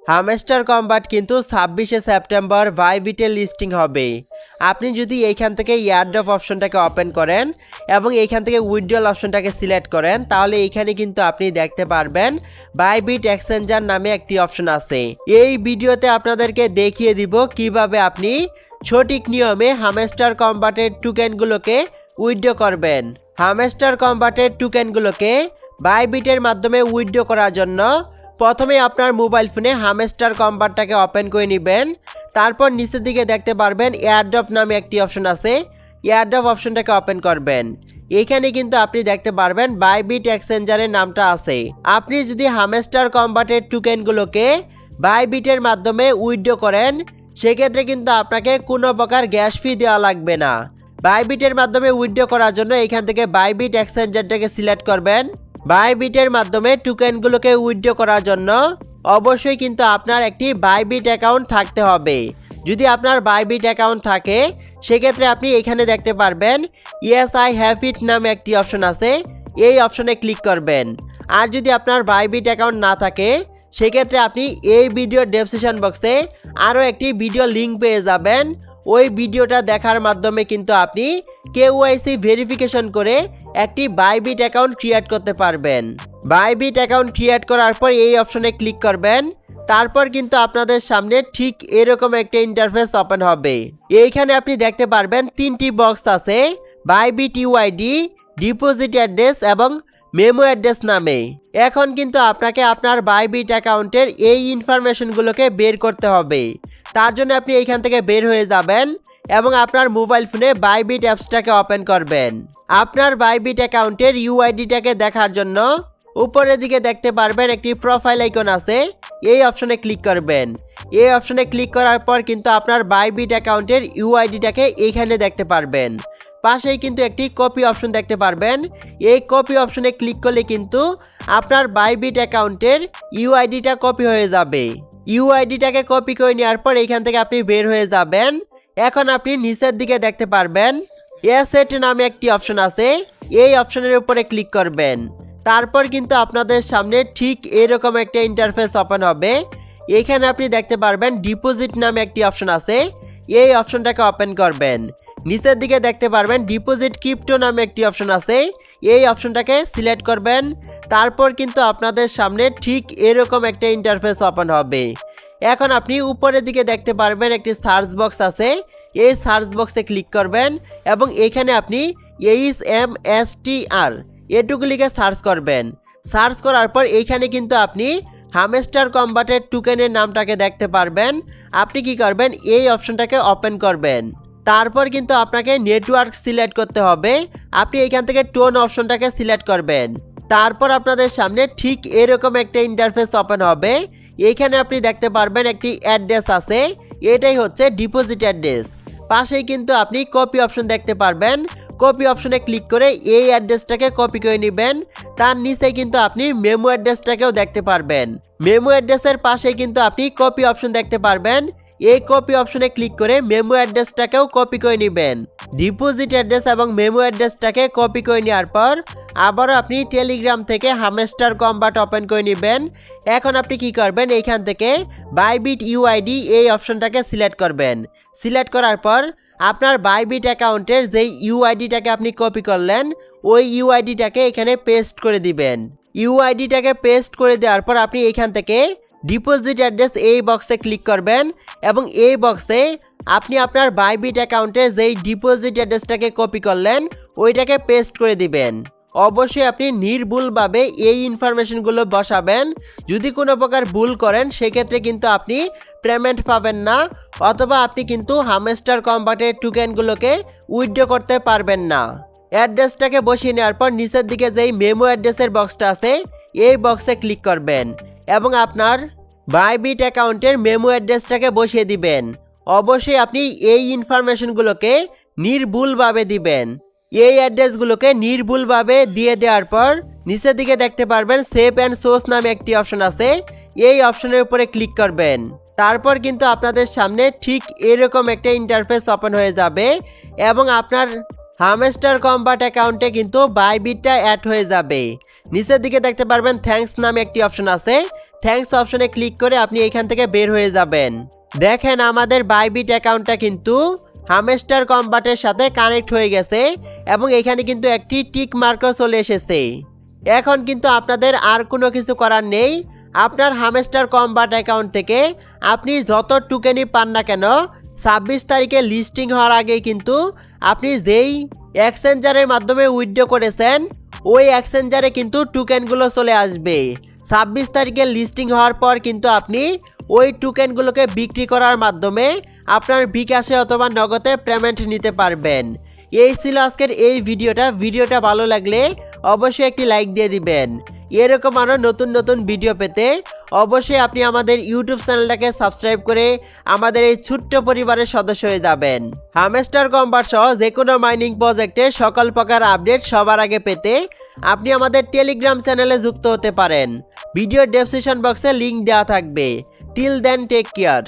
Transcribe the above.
Hamster combat কিন্তু 26শে September বাইবিটে listing হবে। আপনি যদি এইখান থেকে এয়ারড্রপ অপশনটাকে ওপেন করেন এবং এইখান থেকে উইথড্রল অপশনটাকে সিলেক্ট করেন, তাহলে এইখানে কিন্তু আপনি দেখতে পারবেন বাইবিট এক্সচেঞ্জার নামে একটি অপশন আছে। এই ভিডিওতে আপনাদেরকে দেখিয়ে দিব কিভাবে আপনি সঠিক নিয়মে হামস্টার কম্বাটের টোকেনগুলোকে উইথড্র করবেন। হামস্টার কম্বাটের টোকেনগুলোকে বাইবিটের মাধ্যমে উইথড্র করার জন্য প্রথমে আপনার মোবাইল ফোনে হামস্টার কম্বাটটাকে ওপেন করে নেবেন। তারপর নিচের দিকে দেখতে পারবেন এয়ারড্রপ নামে একটি অপশন আছে, এয়ারড্রপ অপশনটাকে ওপেন করবেন। এখানে কিন্তু আপনি দেখতে পারবেন বাইবিট এক্সচেঞ্জারের নামটা আছে। আপনি যদি হামস্টার কম্বাটের টোকেনগুলোকে বাইবিটের মাধ্যমে উইথড্র করেন, সেক্ষেত্রে কিন্তু আপনাকে কোনো প্রকার গ্যাস ফি দেওয়া লাগবে না। বাইবিটের মাধ্যমে উইথড্র করার জন্য এখান থেকে বাইবিট এক্সচেঞ্জারটাকে সিলেক্ট করবেন। বাইবিটের মাধ্যমে টোকেনগুলোকে উইথড্র করার জন্য অবশ্যই কিন্তু আপনার একটি বাইবিট অ্যাকাউন্ট থাকতে হবে। যদি আপনার বাইবিট অ্যাকাউন্ট থাকে, সেক্ষেত্রে আপনি এখানে দেখতে পারবেন ইয়েস আই হ্যাভ ইট নামে একটি অপশন আছে, এই অপশনে ক্লিক করবেন। আর যদি আপনার বাইবিট অ্যাকাউন্ট না থাকে, সেক্ষেত্রে আপনি এই ভিডিও ডেসক্রিপশন বক্সে আরও একটি ভিডিও লিঙ্ক পেয়ে যাবেন। ওই ভিডিওটা দেখার মাধ্যমে কিন্তু আপনি কেওয়াইসি ভেরিফিকেশন করে একটি বাইবিট অ্যাকাউন্ট ক্রিয়েট করতে পারবেন। বাইবিট অ্যাকাউন্ট ক্রিয়েট করার পর এই অপশনে ক্লিক করবেন। তারপর কিন্তু আপনাদের সামনে ঠিক এরকম একটা ইন্টারফেস ওপেন হবে। এইখানে আপনি দেখতে পারবেন তিনটি বক্স আছে, বাইবিট ইউআইডি, ডিপোজিট অ্যাড্রেস এবং মেমো অ্যাড্রেস নামে। এখন কিন্তু আপনাকে আপনার বাইবিট অ্যাকাউন্টের এই ইনফরমেশনগুলোকে বের করতে হবে। তার জন্য আপনি এইখান থেকে বের হয়ে যাবেন এবং আপনার মোবাইল ফোনে বাইবিট অ্যাপসটাকে ওপেন করবেন। আপনার বাইবিট অ্যাকাউন্টের ইউআইডিটাকে দেখার জন্য উপরের দিকে দেখতে পারবেন একটি প্রোফাইল আইকন আছে, এই অপশনে ক্লিক করবেন। এই অপশনে ক্লিক করার পর কিন্তু আপনার বাইবিট অ্যাকাউন্টের ইউআইডিটাকে এইখানে দেখতে পারবেন। পাশেই কিন্তু একটি কপি অপশন দেখতে পারবেন। এই কপি অপশনে ক্লিক করলে কিন্তু আপনার বাইবিট অ্যাকাউন্টের ইউআইডিটা কপি হয়ে যাবে। ইউআইডিটাকে কপি করে নেওয়ার পর এইখান থেকে আপনি বের হয়ে যাবেন। এখন আপনি নিচের দিকে দেখতে পারবেন অ্যাসেট নামে একটি অপশন আছে, এই অপশনের উপরে ক্লিক করবেন। তারপর কিন্তু আপনাদের সামনে ঠিক এরকম একটা ইন্টারফেস ওপেন হবে। এখানে আপনি দেখতে পারবেন ডিপোজিট নামে একটি অপশন আছে, এই অপশনটাকে ওপেন করবেন। নিচের দিকে দেখতে পারবেন ডিপোজিট ক্রিপ্টো নামে একটি অপশন আছে, এই অপশনটাকে সিলেক্ট করবেন। তারপর কিন্তু আপনাদের সামনে ঠিক এরকম একটা ইন্টারফেস ওপেন হবে। এখন আপনি উপরের দিকে দেখতে পারবেন একটি সার্চ বক্স আছে, এই সার্চ বক্সে ক্লিক করবেন এবং এখানে আপনি HMSTR এটুকু লিখে সার্চ করবেন। সার্চ করার পর এইখানে কিন্তু আপনি হামস্টার কম্বাটের টোকেনের নামটাকে দেখতে পারবেন। আপনি কি করবেন, এই অপশনটাকে ওপেন করবেন। তারপর কিন্তু আপনাকে নেটওয়ার্ক সিলেক্ট করতে হবে। আপনি এইখান থেকে টোন অপশনটাকে সিলেক্ট করবেন। তারপর আপনাদের সামনে ঠিক এরকম একটা ইন্টারফেস ওপেন হবে। এইখানে আপনি দেখতে পারবেন একটি অ্যাড্রেস আছে, এটাই হচ্ছে ডিপোজিট অ্যাড্রেস। পাশেই কিন্তু আপনি কপি অপশন দেখতে পারবেন। কপি অপশনে ক্লিক করে এই অ্যাড্রেসটাকে কপি করে নেবেন। তার নিচে কিন্তু আপনি মেমো অ্যাড্রেসটাকেও দেখতে পারবেন। মেমো অ্যাড্রেসের পাশে কিন্তু আপনি কপি অপশন দেখতে পারবেন। এই কপি অপশনে ক্লিক করে মেমো অ্যাড্রেসটাকেও কপি করে নেবেন। ডিপোজিট অ্যাড্রেস এবং মেমো অ্যাড্রেসটাকে কপি করে নেওয়ার পর আবারও আপনি টেলিগ্রাম থেকে হামস্টার কম্বাট ওপেন করে নেবেন। এখন আপনি কি করবেন, এইখান থেকে বাইবিট ইউআইডি এই অপশনটাকে সিলেক্ট করবেন। সিলেক্ট করার পর আপনার বাইবিট অ্যাকাউন্টের যেই ইউআইডিটাকে আপনি কপি করলেন, ওই ইউআইডিটাকে এখানে পেস্ট করে দিবেন। ইউআইডিটাকে পেস্ট করে দেওয়ার পর আপনি এইখান থেকে ডিপোজিট অ্যাড্রেস এই বক্সে ক্লিক করবেন এবং এই বক্সে আপনি আপনার বাইবিট অ্যাকাউন্টে যেই ডিপোজিট অ্যাড্রেসটাকে কপি করলেন, ওইটাকে পেস্ট করে দিবেন। অবশ্যই আপনি নির্ভুলভাবে এই ইনফরমেশনগুলো বসাবেন। যদি কোনো প্রকার ভুল করেন, সেক্ষেত্রে কিন্তু আপনি পেমেন্ট পাবেন না, অথবা আপনি কিন্তু হামস্টার কম্বাটের টোকেনগুলোকে উইথড্র করতে পারবেন না। অ্যাড্রেসটাকে বসিয়ে নেওয়ার পর নিচের দিকে যেই মেমো অ্যাড্রেসের বক্সটা আছে, এই বক্সে ক্লিক করবেন এবং আপনার বাইবিট অ্যাকাউন্টের মেমো অ্যাড্রেসটাকে বসিয়ে দিবেন। অবশ্যই আপনি এই ইনফরমেশনগুলোকে নির্ভুলভাবে দিবেন। এই অ্যাড্রেসগুলোকে নির্ভুলভাবে দিয়ে দেওয়ার পর নিচের দিকে দেখতে পারবেন সেভ অ্যান্ড সোর্স নামে একটি অপশন আছে, এই অপশনের উপরে ক্লিক করবেন। তারপর কিন্তু আপনাদের সামনে ঠিক এরকম একটা ইন্টারফেস ওপেন হয়ে যাবে এবং আপনার হামস্টার কম্বাট অ্যাকাউন্টে কিন্তু বাইবিটটা অ্যাড হয়ে যাবে। নিচের দিকে দেখতে পারবেন থ্যাঙ্কস নামে একটি অপশন আছে, থ্যাঙ্কস অপশনে ক্লিক করে আপনি এখান থেকে বের হয়ে যাবেন। দেখেন আমাদের বাইবিট অ্যাকাউন্টটা কিন্তু হামস্টার কম্বাটের সাথে কানেক্ট হয়ে গেছে এবং এখানে কিন্তু একটি টিক মার্কও চলে এসেছে। এখন কিন্তু আপনাদের আর কোনো কিছু করার নেই। আপনার হামস্টার কম্বাট অ্যাকাউন্ট থেকে আপনি যত টোকেনই পান না কেন 26 তারিখে লিস্টিং হওয়ার আগেই কিন্তু আপনি যেই এক্সচেঞ্জারের মাধ্যমে উইথড্র করেছেন ওই এক্সচেঞ্জারে কিন্তু টোকেনগুলো চলে আসবে। 26 তারিখে লিস্টিং হওয়ার পর কিন্তু আপনি ওই টোকেনগুলোকে বিক্রি করার মাধ্যমে আপনার বিকাশে অথবা নগদে পেমেন্ট নিতে পারবেন। এই ছিল আজকের এই ভিডিওটা ভালো লাগলে অবশ্যই একটি লাইক দিয়ে দিবেন। এরকম আরও নতুন নতুন ভিডিও পেতে অবশ্যই আপনি আমাদের ইউটিউব চ্যানেলটাকে সাবস্ক্রাইব করে আমাদের এই ছোট্ট পরিবারের সদস্য হয়ে যাবেন। হামস্টার কম্বাট সহ যে কোনো মাইনিং প্রজেক্টের সকল প্রকার আপডেট সবার আগে পেতে আপনি আমাদের টেলিগ্রাম চ্যানেলে যুক্ত হতে পারেন। ভিডিও ডেসক্রিপশন বক্সে লিংক দেওয়া থাকবে। Till then take care.